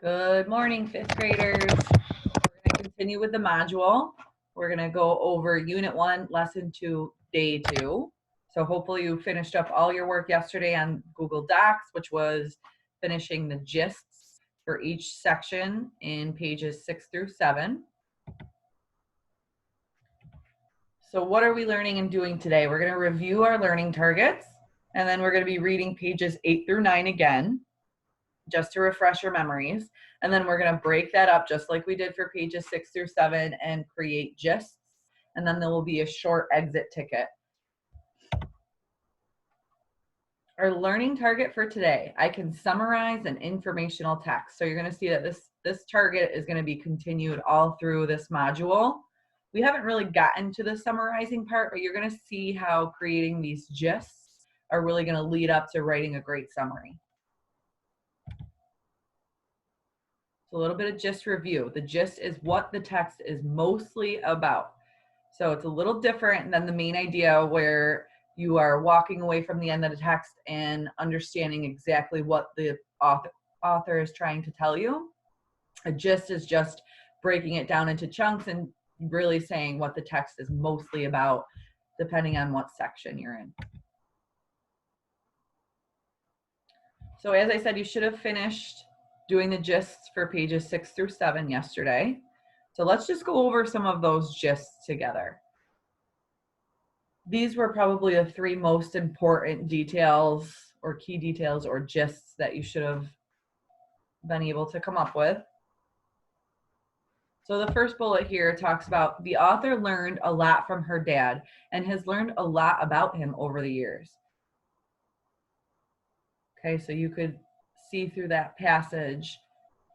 Good morning, fifth graders. We're going to continue with the module. We're going to go over Unit 1, Lesson 2, Day 2. So hopefully you finished up all your work yesterday on Google Docs, which was finishing the gists for each section in pages 6 through 7. So what are we learning and doing today? We're going to review our learning targets, and then we're going to be reading pages 8 through 9 again, just to refresh your memories. And then we're going to break that up just like we did for pages 6 through 7 and create gists. And then there will be a short exit ticket. Our learning target for today, I can summarize an informational text. So you're going to see that this target is going to be continued all through this module. We haven't really gotten to the summarizing part, but you're going to see how creating these gists are really going to lead up to writing a great summary. A little bit of gist review. The gist is what the text is mostly about. So it's a little different than the main idea where you are walking away from the end of the text and understanding exactly what the author is trying to tell you. A gist is just breaking it down into chunks and really saying what the text is mostly about, depending on what section you're in. So as I said, you should have finished doing the gists for pages 6 through 7 yesterday. So let's just go over some of those gists together. These were probably the 3 most important details or key details or gists that you should have been able to come up with. So the first bullet here talks about the author learned a lot from her dad and has learned a lot about him over the years. Okay, so you could see through that passage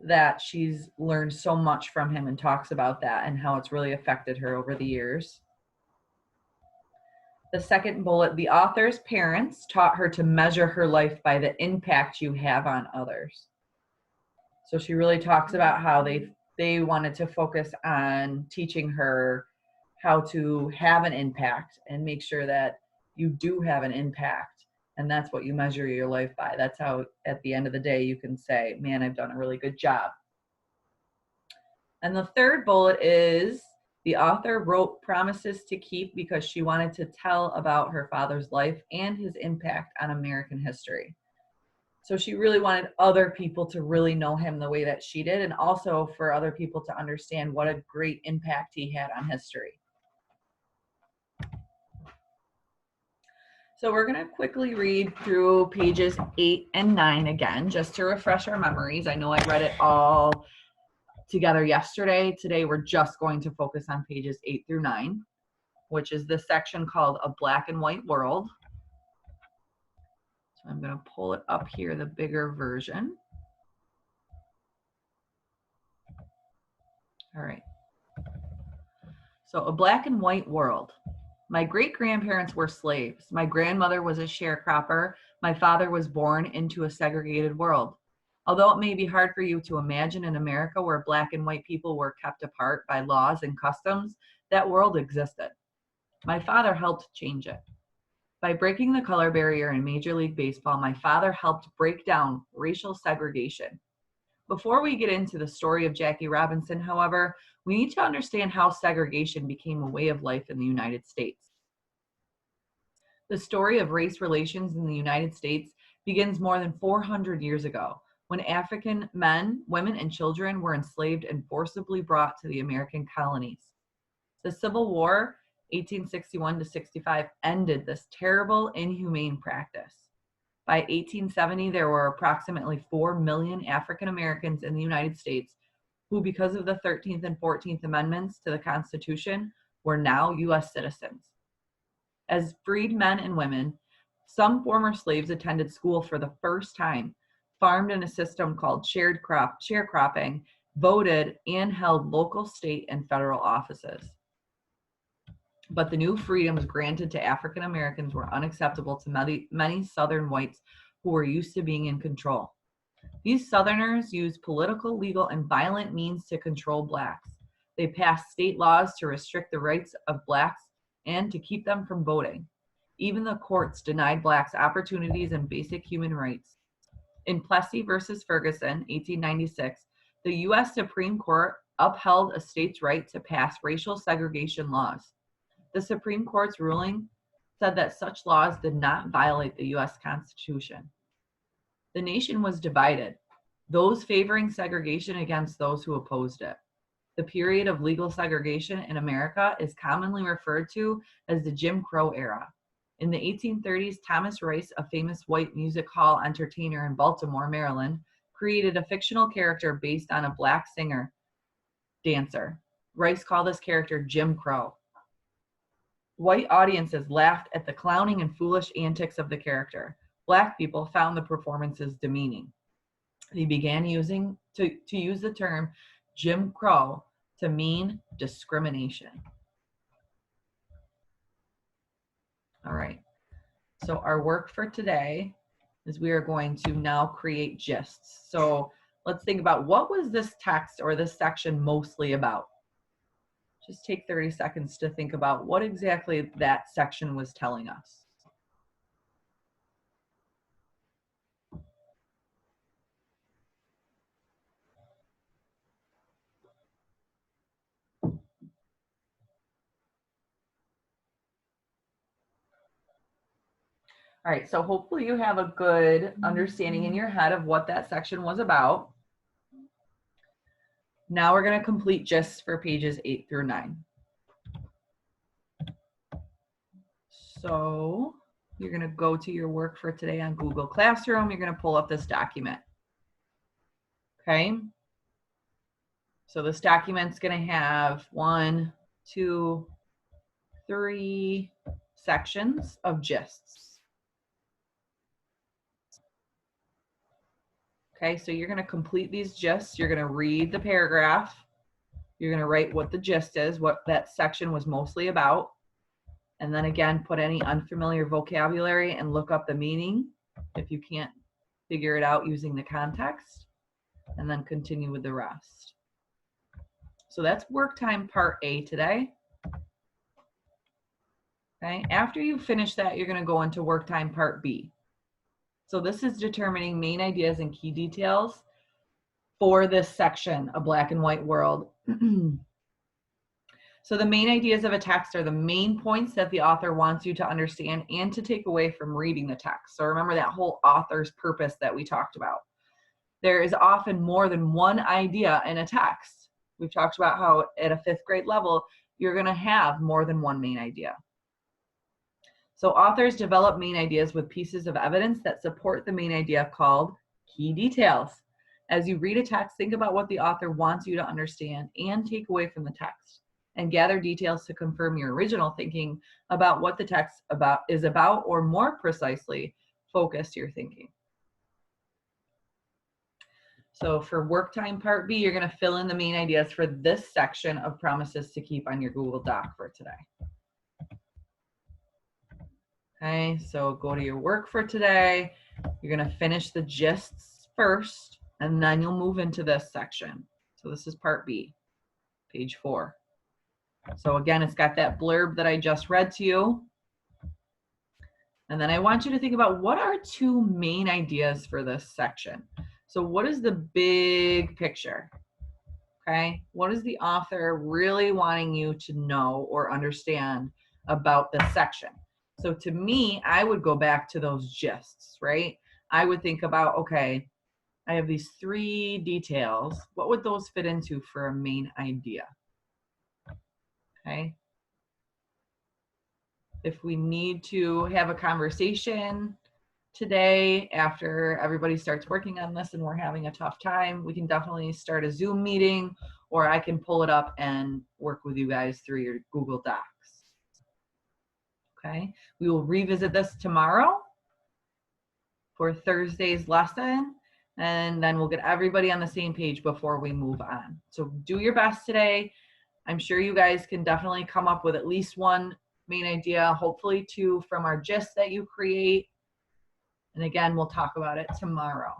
that she's learned so much from him and talks about that and how it's really affected her over the years. The second bullet, the author's parents taught her to measure her life by the impact you have on others. So she really talks about how they wanted to focus on teaching her how to have an impact and make sure that you do have an impact. And that's what you measure your life by. That's how, at the end of the day, you can say, man, I've done a really good job. And the third bullet is the author wrote promises to keep because she wanted to tell about her father's life and his impact on American history. So she really wanted other people to really know him the way that she did, and also for other people to understand what a great impact he had on history. So we're going to quickly read through pages 8 and 9 again, just to refresh our memories. I know I read it all together yesterday. Today we're just going to focus on pages 8 through 9, which is this section called A Black and White World. So I'm going to pull it up here, the bigger version. All right. So A Black and White World. My great-grandparents were slaves. My grandmother was a sharecropper. My father was born into a segregated world. Although it may be hard for you to imagine an America where black and white people were kept apart by laws and customs, that world existed. My father helped change it. By breaking the color barrier in Major League Baseball, my father helped break down racial segregation. Before we get into the story of Jackie Robinson, however, we need to understand how segregation became a way of life in the United States. The story of race relations in the United States begins more than 400 years ago, when African men, women, and children were enslaved and forcibly brought to the American colonies. The Civil War, 1861 to 65, ended this terrible, inhumane practice. By 1870, there were approximately 4 million African Americans in the United States who, because of the 13th and 14th Amendments to the Constitution, were now U.S. citizens. As freed men and women, some former slaves attended school for the first time, farmed in a system called sharecropping, voted, and held local, state, and federal offices. But the new freedoms granted to African Americans were unacceptable to many Southern whites who were used to being in control. These Southerners used political, legal, and violent means to control blacks. They passed state laws to restrict the rights of blacks and to keep them from voting. Even the courts denied blacks opportunities and basic human rights. In Plessy versus Ferguson, 1896, The U.S. Supreme Court upheld a state's right to pass racial segregation laws. The Supreme Court's ruling said that such laws did not violate the U.S. Constitution. The nation was divided, those favoring segregation against those who opposed it. The period of legal segregation in America is commonly referred to as the Jim Crow era. In the 1830s, Thomas Rice, a famous white music hall entertainer in Baltimore, Maryland, created a fictional character based on a black singer dancer. Rice called this character Jim Crow. White audiences laughed at the clowning and foolish antics of the character. Black people found the performances demeaning. They began to use the term Jim Crow to mean discrimination. All right, so our work for today is we are going to now create gists. So let's think about, what was this text or this section mostly about? Just take 30 seconds to think about what exactly that section was telling us. All right, so hopefully you have a good understanding in your head of what that section was about. Now we're going to complete gists for pages 8 through 9. So you're going to go to your work for today on Google Classroom. You're going to pull up this document. Okay. So this document's going to have 1, 2, 3 sections of gists. Okay, so you're going to complete these gists. You're going to read the paragraph. You're going to write what the gist is, what that section was mostly about. And then again, put any unfamiliar vocabulary and look up the meaning if you can't figure it out using the context. And then continue with the rest. So that's work time part A today. Okay, after you finish that, you're going to go into work time part B. So this is determining main ideas and key details for this section, A Black and White World. So the main ideas of a text are the main points that the author wants you to understand and to take away from reading the text. So remember that whole author's purpose that we talked about. There is often more than one idea in a text. We've talked about how at a 5th grade level, you're going to have more than one main idea. So authors develop main ideas with pieces of evidence that support the main idea called key details. As you read a text, think about what the author wants you to understand and take away from the text, and gather details to confirm your original thinking about what the text is about, or more precisely, focus your thinking. So for work time part B, you're going to fill in the main ideas for this section of promises to keep on your Google Doc for today. Okay, so go to your work for today. You're going to finish the gists first, and then you'll move into this section. So this is part B, page 4. So again, it's got that blurb that I just read to you. And then I want you to think about, what are 2 main ideas for this section? So what is the big picture? Okay, what is the author really wanting you to know or understand about this section? So to me, I would go back to those gists, right? I would think about, okay, I have these 3 details. What would those fit into for a main idea? Okay. If we need to have a conversation today after everybody starts working on this and we're having a tough time, we can definitely start a Zoom meeting, or I can pull it up and work with you guys through your Google Docs. Okay, we will revisit this tomorrow for Thursday's lesson, and then we'll get everybody on the same page before we move on. So do your best today. I'm sure you guys can definitely come up with at least 1 main idea, hopefully 2 from our gist that you create. And again, we'll talk about it tomorrow.